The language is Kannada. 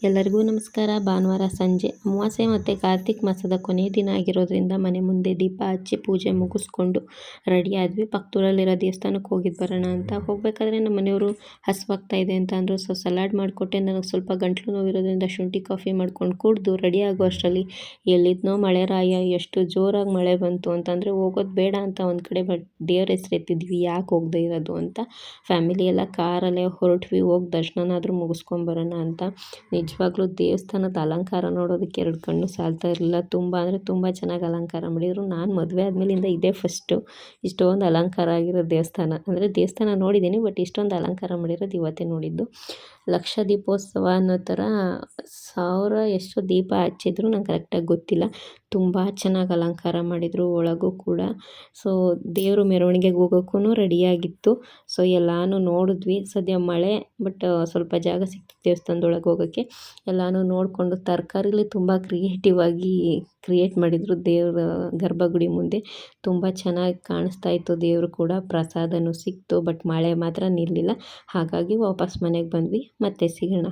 ಎಲ್ಲರಿಗೂ ನಮಸ್ಕಾರ. ಭಾನುವಾರ ಸಂಜೆ ಅಮಾವಾಸ್ಯೆ ಮತ್ತು ಕಾರ್ತಿಕ್ ಮಾಸದ ಕೊನೆಯ ದಿನ ಆಗಿರೋದ್ರಿಂದ ಮನೆ ಮುಂದೆ ದೀಪ ಹಚ್ಚಿ ಪೂಜೆ ಮುಗಿಸ್ಕೊಂಡು ರೆಡಿ ಆದ್ವಿ. ಪಕ್ಕದೂರಲ್ಲಿರೋ ದೇವಸ್ಥಾನಕ್ಕೆ ಹೋಗಿದ್ದು ಬರೋಣ ಅಂತ ಹೋಗಬೇಕಾದ್ರೆ ನಮ್ಮ ಮನೆಯವರು ಹಸುವಾಗ್ತಾ ಇದೆ ಅಂತ ಅಂದರು. ಸೊ ಸಲಾಡ್ ಮಾಡಿಕೊಟ್ಟೆ. ನನಗೆ ಸ್ವಲ್ಪ ಗಂಟ್ಲು ನೋವಿರೋದ್ರಿಂದ ಶುಂಠಿ ಕಾಫಿ ಮಾಡ್ಕೊಂಡು ಕುಡಿದು ರೆಡಿ ಆಗೋ ಅಷ್ಟರಲ್ಲಿ ಎಲ್ಲಿದ್ನೋ ಮಳೆ ರಾಯ ಎಷ್ಟು ಜೋರಾಗಿ ಮಳೆ ಬಂತು ಅಂತಂದರೆ ಹೋಗೋದು ಬೇಡ ಅಂತ ಒಂದು ಕಡೆ ದೇವ್ರ ಹೆಸ್ರು ಎತ್ತಿದ್ವಿ, ಯಾಕೆ ಹೋಗದೆ ಇರೋದು ಅಂತ ಫ್ಯಾಮಿಲಿ ಎಲ್ಲ ಕಾರಲ್ಲೇ ಹೊರಟ್ವಿ. ಹೋಗಿ ದರ್ಶನನಾದರೂ ಮುಗಿಸ್ಕೊಂಬರೋಣ ಅಂತ. ನಿಜವಾಗ್ಲೂ ದೇವಸ್ಥಾನದ ಅಲಂಕಾರ ನೋಡೋದಕ್ಕೆ ಎರಡು ಕಣ್ಣು ಸಾಲ್ತಾ ಇರಲಿಲ್ಲ. ತುಂಬ ಅಂದರೆ ತುಂಬ ಚೆನ್ನಾಗಿ ಅಲಂಕಾರ ಮಾಡಿದರು. ನಾನು ಮದುವೆ ಆದಮೇಲಿಂದ ಇದೇ ಫಸ್ಟು ಇಷ್ಟೊಂದು ಅಲಂಕಾರ ಆಗಿರೋ ದೇವಸ್ಥಾನ. ಅಂದರೆ ದೇವಸ್ಥಾನ ನೋಡಿದ್ದೀನಿ, ಬಟ್ ಇಷ್ಟೊಂದು ಅಲಂಕಾರ ಮಾಡಿರೋದು ಇವತ್ತೇ ನೋಡಿದ್ದು. ಲಕ್ಷ ದೀಪೋತ್ಸವ ಅನ್ನೋ ಥರ 1000 ಎಷ್ಟು ದೀಪ ಹಚ್ಚಿದ್ರು ನಂಗೆ ಕರೆಕ್ಟಾಗಿ ಗೊತ್ತಿಲ್ಲ. ತುಂಬ ಚೆನ್ನಾಗಿ ಅಲಂಕಾರ ಮಾಡಿದರು ಒಳಗೂ ಕೂಡ. ಸೊ ದೇವರು ಮೆರವಣಿಗೆಗೆ ಹೋಗೋಕ್ಕೂ ರೆಡಿಯಾಗಿತ್ತು. ಸೊ ಎಲ್ಲನೂ ನೋಡಿದ್ವಿ. ಸದ್ಯ ಮಳೆ, ಬಟ್ ಸ್ವಲ್ಪ ಜಾಗ ಸಿಕ್ತು ದೇವಸ್ಥಾನದೊಳಗೆ ಹೋಗೋಕ್ಕೆ. ಎಲ್ಲನೂ ನೋಡಿಕೊಂಡು ತರಕಾರಿಲಿ ತುಂಬ ಕ್ರಿಯೇಟಿವ್ ಆಗಿ ಕ್ರಿಯೇಟ್ ಮಾಡಿದರು ದೇವರ ಗರ್ಭಗುಡಿ ಮುಂದೆ. ತುಂಬ ಚೆನ್ನಾಗಿ ಕಾಣಿಸ್ತಾ ಇತ್ತು ದೇವರು ಕೂಡ. ಪ್ರಸಾದನೂ ಸಿಕ್ತು, ಬಟ್ ಮಳೆ ಮಾತ್ರ ನಿಲ್ಲಿಲ್ಲ. ಹಾಗಾಗಿ ವಾಪಸ್ ಮನೆಗೆ ಬಂದ್ವಿ. ಮತ್ತೆ ಸಿಗೋಣ.